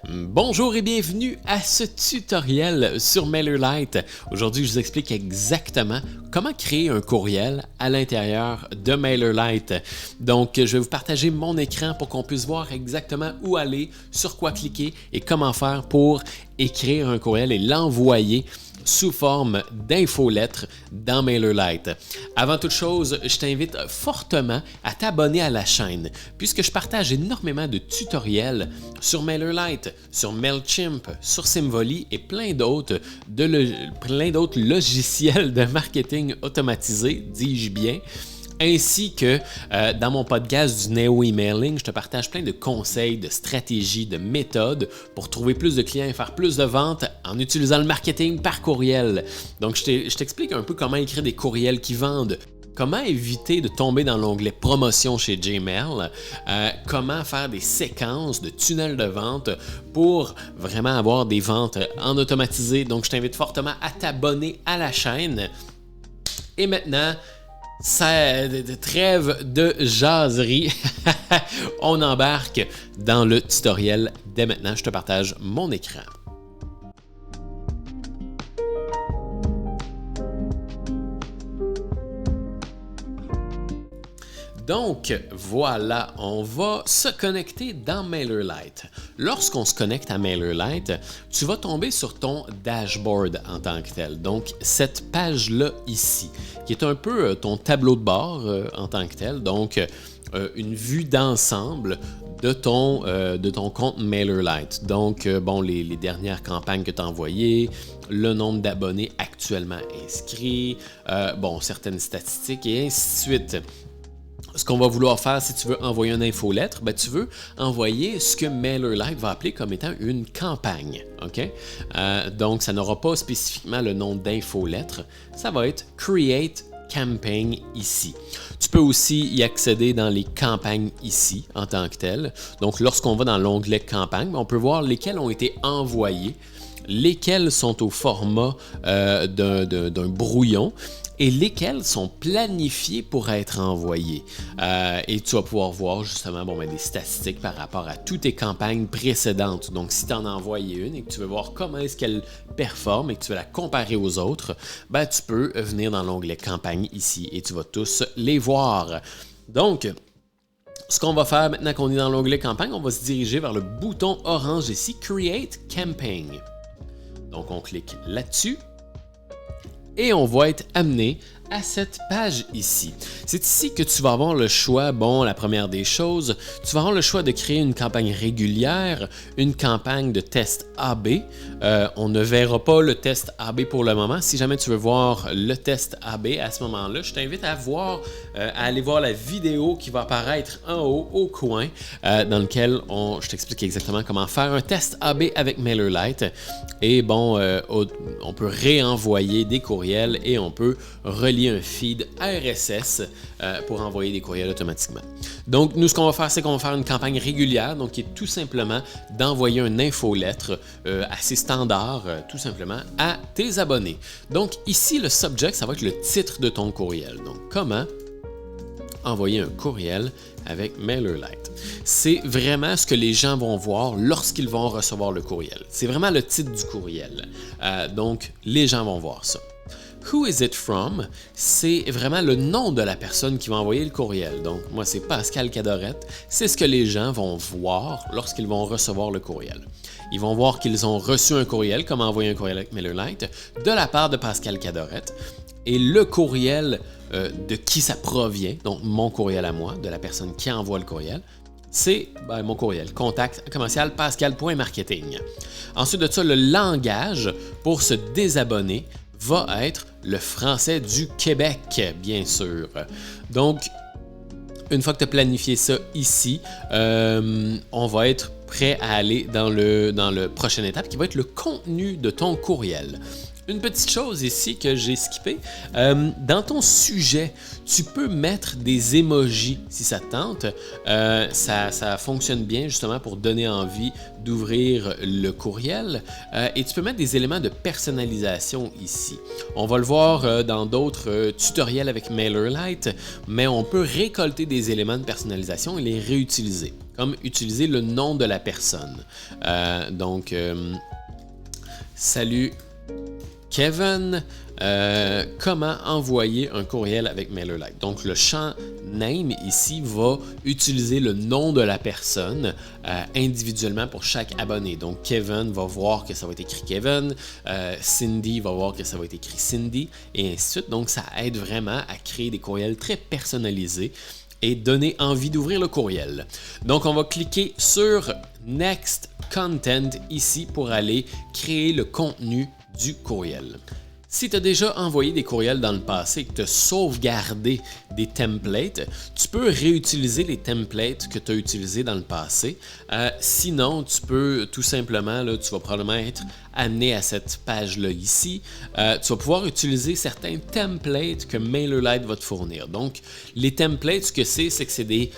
Bonjour et bienvenue à ce tutoriel sur MailerLite. Aujourd'hui, je vous explique exactement comment créer un courriel à l'intérieur de MailerLite. Donc, je vais vous partager mon écran pour qu'on puisse voir exactement où aller, sur quoi cliquer et comment faire pour écrire un courriel et l'envoyer sous forme d'infolettre dans MailerLite. Avant toute chose, je t'invite fortement à t'abonner à la chaîne puisque je partage énormément de tutoriels sur MailerLite, sur Mailchimp, sur Symvoly et plein d'autres logiciels de marketing automatisé, dis-je bien. Ainsi que dans mon podcast du Neo Emailing, je te partage plein de conseils, de stratégies, de méthodes pour trouver plus de clients et faire plus de ventes en utilisant le marketing par courriel. Donc, je t'explique un peu comment écrire des courriels qui vendent, comment éviter de tomber dans l'onglet promotion chez Gmail, comment faire des séquences de tunnels de vente pour vraiment avoir des ventes en automatisé. Donc, je t'invite fortement à t'abonner à la chaîne. Et maintenant, trêve de jaserie, on embarque dans le tutoriel dès maintenant. Je te partage mon écran. Donc, voilà, on va se connecter dans MailerLite. Lorsqu'on se connecte à MailerLite, tu vas tomber sur ton dashboard en tant que tel. Donc, cette page-là ici, qui est un peu ton tableau de bord en tant que tel. Donc, une vue d'ensemble de ton compte MailerLite. Donc, les dernières campagnes que tu as envoyées, le nombre d'abonnés actuellement inscrits, certaines statistiques et ainsi de suite. Ce qu'on va vouloir faire si tu veux envoyer une infolettre, tu veux envoyer ce que MailerLite va appeler comme étant une campagne. Okay? Donc, ça n'aura pas spécifiquement le nom d'infolettre. Ça va être Create Campaign ici. Tu peux aussi y accéder dans les campagnes ici en tant que tel. Donc, lorsqu'on va dans l'onglet campagne, on peut voir lesquelles ont été envoyées, lesquelles sont au format d'un brouillon et lesquels sont planifiés pour être envoyés. Et tu vas pouvoir voir justement des statistiques par rapport à toutes tes campagnes précédentes. Donc, si tu en as envoyé une et que tu veux voir comment est-ce qu'elle performe et que tu veux la comparer aux autres, tu peux venir dans l'onglet campagne ici et tu vas tous les voir. Donc, ce qu'on va faire maintenant qu'on est dans l'onglet campagne, on va se diriger vers le bouton orange ici, Create Campaign. Donc, on clique là-dessus. Et on va être amené à cette page ici. C'est ici que tu vas avoir le choix, la première des choses, tu vas avoir le choix de créer une campagne régulière, une campagne de test AB. On ne verra pas le test AB pour le moment. Si jamais tu veux voir le test AB à ce moment-là, je t'invite à aller voir la vidéo qui va apparaître en haut au coin, dans lequel je t'explique exactement comment faire un test AB avec MailerLite. Et on peut réenvoyer des courriels et on peut relier un feed RSS pour envoyer des courriels automatiquement. Donc, nous, ce qu'on va faire, c'est qu'on va faire une campagne régulière, donc qui est tout simplement d'envoyer une infolettre assez standard, tout simplement, à tes abonnés. Donc, ici, le subject, ça va être le titre de ton courriel. Donc, comment envoyer un courriel avec MailerLite. C'est vraiment ce que les gens vont voir lorsqu'ils vont recevoir le courriel. C'est vraiment le titre du courriel. Donc, les gens vont voir ça. Who is it from? C'est vraiment le nom de la personne qui va envoyer le courriel. Donc, moi, c'est Pascal Cadorette. C'est ce que les gens vont voir lorsqu'ils vont recevoir le courriel. Ils vont voir qu'ils ont reçu un courriel, comme envoyer un courriel avec MailerLite, de la part de Pascal Cadorette. Et le courriel de qui ça provient, donc mon courriel à moi, de la personne qui envoie le courriel, c'est mon courriel, contact@pascal.marketing. Ensuite de ça, le langage pour se désabonner va être le français du Québec, bien sûr. Donc, une fois que tu as planifié ça ici, on va être prêt à aller dans la prochaine étape qui va être le contenu de ton courriel. Une petite chose ici que j'ai skippé, dans ton sujet, tu peux mettre des emojis si ça te tente. Ça fonctionne bien justement pour donner envie d'ouvrir le courriel. Et tu peux mettre des éléments de personnalisation ici. On va le voir dans d'autres tutoriels avec MailerLite, mais on peut récolter des éléments de personnalisation et les réutiliser, comme utiliser le nom de la personne. Salut Kevin, comment envoyer un courriel avec MailerLite? Donc, le champ name ici va utiliser le nom de la personne individuellement pour chaque abonné. Donc, Kevin va voir que ça va être écrit Kevin, Cindy va voir que ça va être écrit Cindy, et ainsi de suite. Donc, ça aide vraiment à créer des courriels très personnalisés et donner envie d'ouvrir le courriel. Donc, on va cliquer sur Next Content ici pour aller créer le contenu du courriel. Si tu as déjà envoyé des courriels dans le passé et que tu as sauvegardé des templates, tu peux réutiliser les templates que tu as utilisés dans le passé. Sinon, tu peux tout simplement, là, tu vas probablement être amené à cette page-là ici. Tu vas pouvoir utiliser certains templates que MailerLite va te fournir. Donc, les templates, ce que c'est que c'est des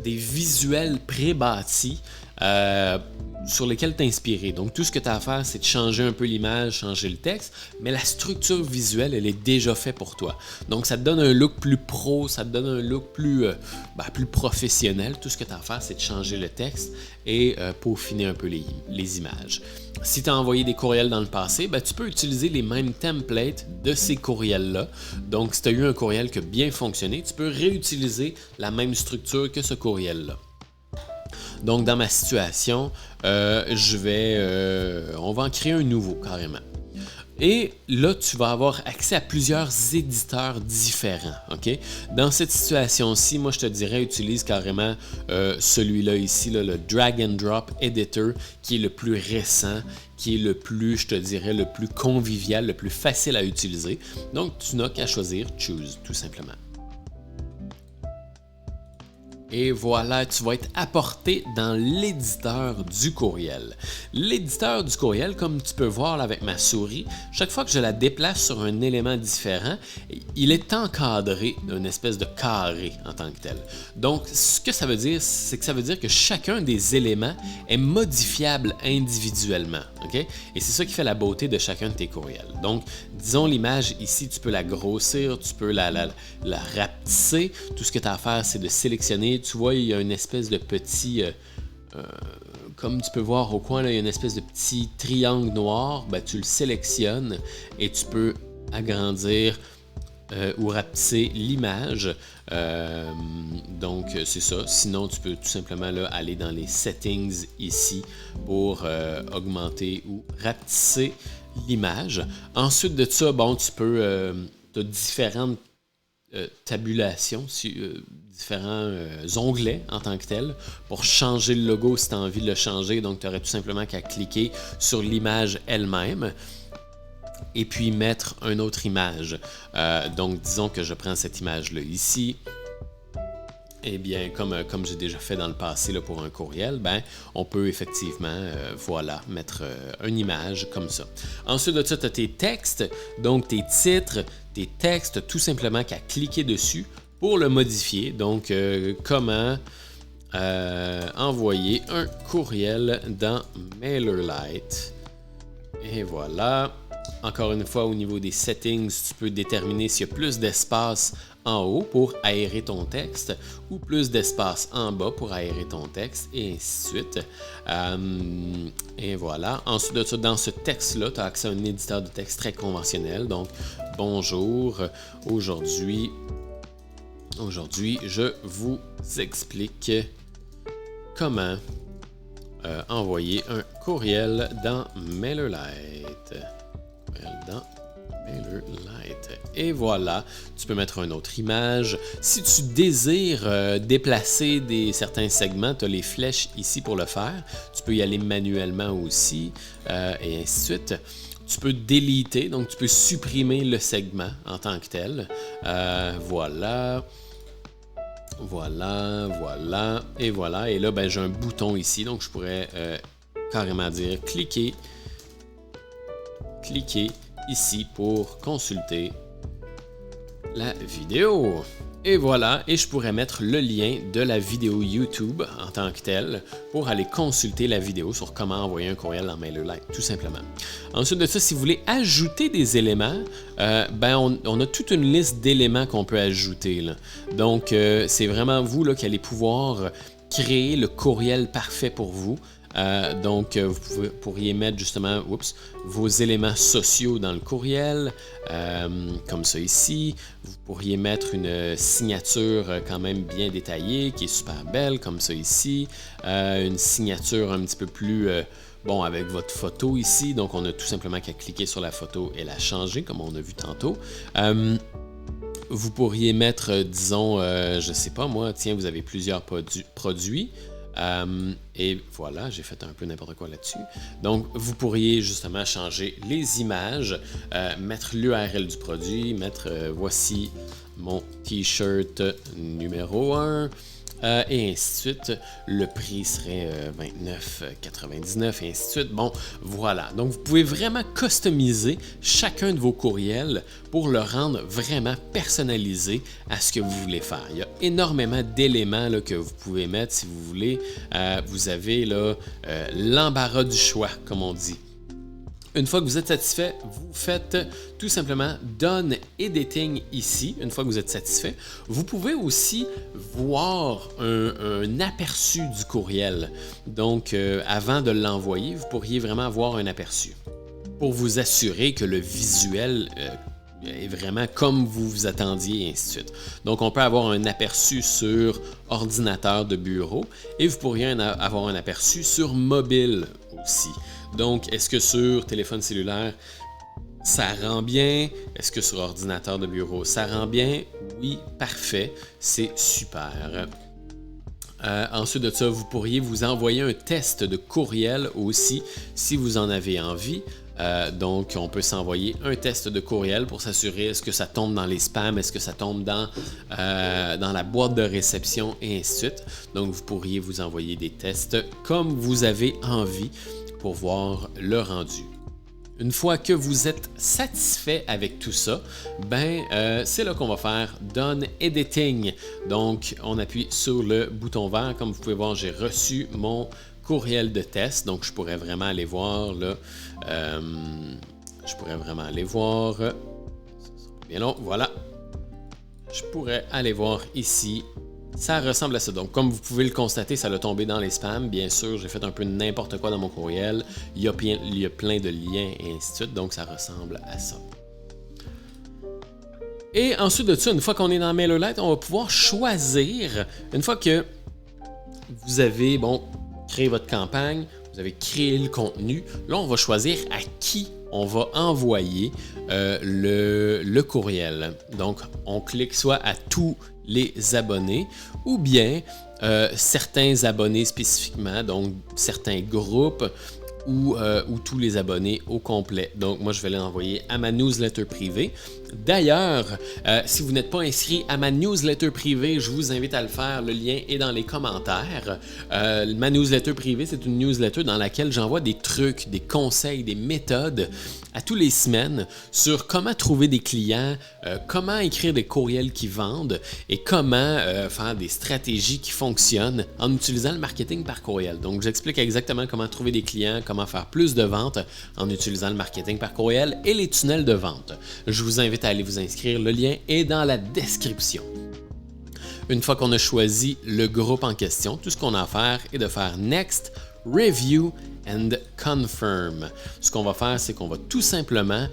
visuels pré-bâtis sur lesquels t'inspirer. Donc, tout ce que tu as à faire, c'est de changer un peu l'image, changer le texte, mais la structure visuelle, elle est déjà faite pour toi. Donc, ça te donne un look plus pro, ça te donne un look plus professionnel. Tout ce que tu as à faire, c'est de changer le texte et peaufiner un peu les images. Si tu as envoyé des courriels dans le passé, tu peux utiliser les mêmes templates de ces courriels-là. Donc, si tu as eu un courriel qui a bien fonctionné, tu peux réutiliser la même structure que ce courriel-là. Donc, dans ma situation, on va en créer un nouveau carrément. Et là, tu vas avoir accès à plusieurs éditeurs différents. Okay? Dans cette situation-ci, moi, je te dirais, utilise carrément celui-là ici, là, le Drag and Drop Editor, qui est le plus récent, qui est le plus, je te dirais, le plus convivial, le plus facile à utiliser. Donc, tu n'as qu'à choisir Choose, tout simplement. Et voilà, tu vas être apporté dans l'éditeur du courriel. L'éditeur du courriel, comme tu peux voir là, avec ma souris, chaque fois que je la déplace sur un élément différent, il est encadré d'une espèce de carré en tant que tel. Donc, ce que ça veut dire, c'est que ça veut dire que chacun des éléments est modifiable individuellement. Okay? Et c'est ça qui fait la beauté de chacun de tes courriels. Donc, disons l'image ici, tu peux la grossir, tu peux la rapetisser. Tout ce que tu as à faire, c'est de sélectionner. Tu vois, il y a une espèce de petit, comme tu peux voir au coin, là, il y a une espèce de petit triangle noir. Tu le sélectionnes et tu peux agrandir ou rapetisser l'image. Donc, c'est ça. Sinon, tu peux tout simplement là, aller dans les settings ici pour augmenter ou rapetisser l'image. Ensuite de ça, tu peux, tu as différentes tabulations, différents onglets en tant que tel pour changer le logo si tu as envie de le changer. Donc, tu aurais tout simplement qu'à cliquer sur l'image elle-même et puis mettre une autre image. Donc, disons que je prends cette image-là ici. Eh bien, comme j'ai déjà fait dans le passé là, pour un courriel, on peut effectivement mettre une image comme ça. Ensuite de ça, tu as tes textes, donc tes titres, tes textes, tout simplement qu'à cliquer dessus pour le modifier. Donc, comment envoyer un courriel dans MailerLite. Et voilà. Encore une fois, au niveau des settings, tu peux déterminer s'il y a plus d'espace en haut pour aérer ton texte ou plus d'espace en bas pour aérer ton texte et ainsi de suite. Et voilà. Ensuite de ça, dans ce texte-là, tu as accès à un éditeur de texte très conventionnel. Donc, bonjour, aujourd'hui, je vous explique comment envoyer un courriel dans MailerLite. Et voilà, tu peux mettre une autre image. Si tu désires déplacer certains segments, tu as les flèches ici pour le faire. Tu peux y aller manuellement aussi, et ainsi de suite. Tu peux déliter, donc tu peux supprimer le segment en tant que tel. Voilà. Et voilà. Et là, j'ai un bouton ici, donc je pourrais carrément dire cliquer ici pour consulter la vidéo. Et voilà, et je pourrais mettre le lien de la vidéo YouTube en tant que telle pour aller consulter la vidéo sur comment envoyer un courriel dans MailerLite, tout simplement. Ensuite de ça, si vous voulez ajouter des éléments, on a toute une liste d'éléments qu'on peut ajouter, là. Donc, c'est vraiment vous là, qui allez pouvoir créer le courriel parfait pour vous. Vous pourriez mettre justement vos éléments sociaux dans le courriel, comme ça ici. Vous pourriez mettre une signature quand même bien détaillée, qui est super belle, comme ça ici. Une signature un petit peu plus... avec votre photo ici. Donc, on a tout simplement qu'à cliquer sur la photo et la changer, comme on a vu tantôt. Vous pourriez mettre, disons, je sais pas moi, tiens, vous avez plusieurs produits. Et voilà, j'ai fait un peu n'importe quoi là-dessus. Donc, vous pourriez justement changer les images, mettre l'URL du produit, mettre voici mon t-shirt numéro 1. Et ainsi de suite. Le prix serait 29,99 et ainsi de suite. Bon, voilà. Donc, vous pouvez vraiment customiser chacun de vos courriels pour le rendre vraiment personnalisé à ce que vous voulez faire. Il y a énormément d'éléments là, que vous pouvez mettre si vous voulez. Vous avez là l'embarras du choix, comme on dit. Une fois que vous êtes satisfait, vous faites tout simplement Done Editing ici. Une fois que vous êtes satisfait, vous pouvez aussi voir un aperçu du courriel. Donc, avant de l'envoyer, vous pourriez vraiment avoir un aperçu pour vous assurer que le visuel est vraiment comme vous vous attendiez et ainsi de suite. Donc, on peut avoir un aperçu sur ordinateur de bureau et vous pourriez avoir un aperçu sur mobile aussi. Donc, est-ce que sur téléphone cellulaire, ça rend bien? Est-ce que sur ordinateur de bureau, ça rend bien? Oui, parfait, c'est super. Ensuite de ça, vous pourriez vous envoyer un test de courriel aussi si vous en avez envie. Donc, on peut s'envoyer un test de courriel pour s'assurer est-ce que ça tombe dans les spams, est-ce que ça tombe dans la boîte de réception et ainsi de suite. Donc, vous pourriez vous envoyer des tests comme vous avez envie pour voir le rendu. Une fois que vous êtes satisfait avec tout ça, c'est là qu'on va faire Done Editing. Donc, on appuie sur le bouton vert. Comme vous pouvez voir, j'ai reçu mon courriel de test. Donc, je pourrais vraiment aller voir là. Bien long, voilà. Je pourrais aller voir ici. Ça ressemble à ça. Donc, comme vous pouvez le constater, ça l'a tombé dans les spams. Bien sûr, j'ai fait un peu n'importe quoi dans mon courriel. Il y a plein de liens et ainsi de suite. Donc, ça ressemble à ça. Et ensuite de ça, une fois qu'on est dans MailerLite, on va pouvoir choisir, une fois que vous avez créé votre campagne, vous avez créé le contenu, là, on va choisir à qui on va envoyer le courriel. Donc, on clique soit à tous les abonnés ou bien certains abonnés spécifiquement, donc certains groupes ou tous les abonnés au complet. Donc, moi, je vais l'envoyer à ma newsletter privée. D'ailleurs, si vous n'êtes pas inscrit à ma newsletter privée, je vous invite à le faire. Le lien est dans les commentaires. Ma newsletter privée, c'est une newsletter dans laquelle j'envoie des trucs, des conseils, des méthodes à tous les semaines sur comment trouver des clients, comment écrire des courriels qui vendent et comment faire des stratégies qui fonctionnent en utilisant le marketing par courriel. Donc, j'explique exactement comment trouver des clients, comment faire plus de ventes en utilisant le marketing par courriel et les tunnels de vente. Je vous invite à aller vous inscrire. Le lien est dans la description. Une fois qu'on a choisi le groupe en question, tout ce qu'on a à faire est de faire Next, Review and Confirm. Ce qu'on va faire, c'est qu'on va tout simplement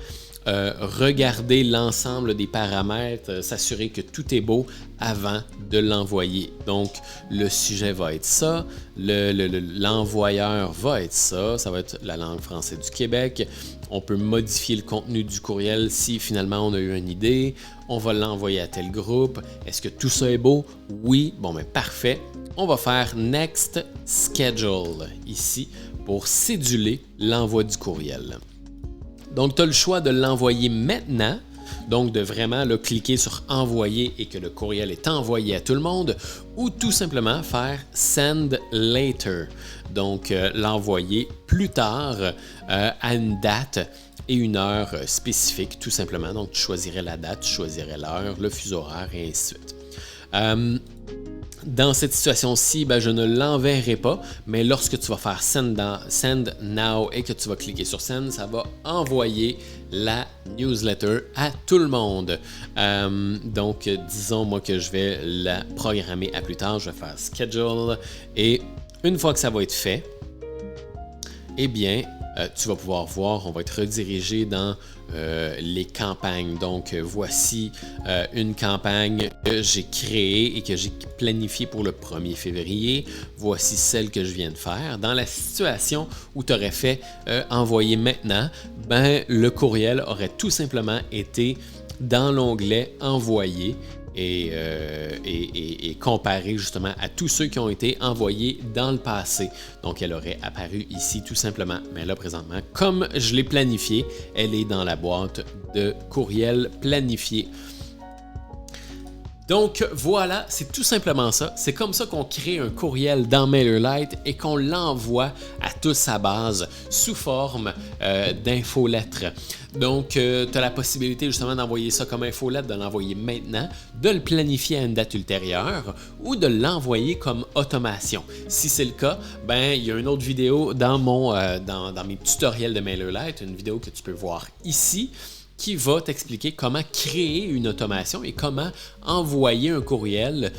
regarder l'ensemble des paramètres, s'assurer que tout est beau avant de l'envoyer. Donc, le sujet va être ça, l'envoyeur va être ça, ça va être la langue française du Québec. On peut modifier le contenu du courriel si finalement on a eu une idée. On va l'envoyer à tel groupe. Est-ce que tout ça est beau? Oui. Bon, parfait. On va faire Next Schedule ici pour céduler l'envoi du courriel. Donc, tu as le choix de l'envoyer maintenant, donc de vraiment cliquer sur Envoyer et que le courriel est envoyé à tout le monde, ou tout simplement faire Send Later, donc l'envoyer plus tard à une date et une heure spécifique, tout simplement. Donc, tu choisirais la date, tu choisirais l'heure, le fuseau horaire et ainsi de suite. Dans cette situation-ci, je ne l'enverrai pas, mais lorsque tu vas faire Send Now et que tu vas cliquer sur Send, ça va envoyer la newsletter à tout le monde. Donc, disons moi que je vais la programmer à plus tard, je vais faire Schedule et une fois que ça va être fait, eh bien, tu vas pouvoir voir, on va être redirigé dans les campagnes. Donc, voici une campagne que j'ai créée et que j'ai planifiée pour le 1er février. Voici celle que je viens de faire. Dans la situation où tu aurais fait envoyer maintenant, le courriel aurait tout simplement été dans l'onglet Envoyer. Et comparé justement à tous ceux qui ont été envoyés dans le passé. Donc, elle aurait apparu ici tout simplement. Mais là, présentement, comme je l'ai planifié, elle est dans la boîte de courriel planifié. Donc voilà, c'est tout simplement ça. C'est comme ça qu'on crée un courriel dans MailerLite et qu'on l'envoie à toute sa base sous forme d'infolettre. Donc, tu as la possibilité justement d'envoyer ça comme infolettre, de l'envoyer maintenant, de le planifier à une date ultérieure ou de l'envoyer comme automation. Si c'est le cas, il y a une autre vidéo dans mes tutoriels de MailerLite, une vidéo que tu peux voir ici, qui va t'expliquer comment créer une automation et comment envoyer un courriel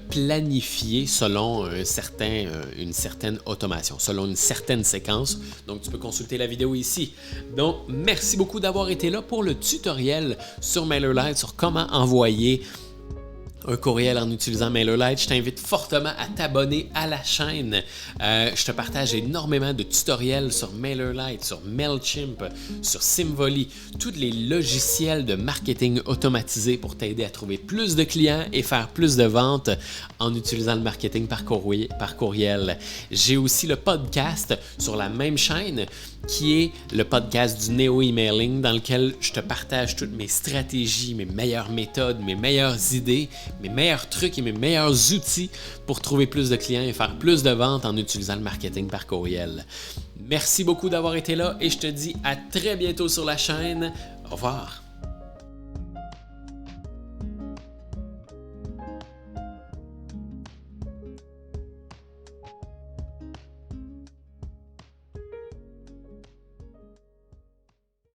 planifié selon une certaine automation, selon une certaine séquence. Donc, tu peux consulter la vidéo ici. Donc, merci beaucoup d'avoir été là pour le tutoriel sur MailerLite, sur comment envoyer un courriel en utilisant MailerLite. Je t'invite fortement à t'abonner à la chaîne. Je te partage énormément de tutoriels sur MailerLite, sur MailChimp, sur Symvoly, tous les logiciels de marketing automatisé pour t'aider à trouver plus de clients et faire plus de ventes en utilisant le marketing par courriel. J'ai aussi le podcast sur la même chaîne qui est le podcast du Neo-Emailing dans lequel je te partage toutes mes stratégies, mes meilleures méthodes, mes meilleures idées, mes meilleurs trucs et mes meilleurs outils pour trouver plus de clients et faire plus de ventes en utilisant le marketing par courriel. Merci beaucoup d'avoir été là et je te dis à très bientôt sur la chaîne. Au revoir.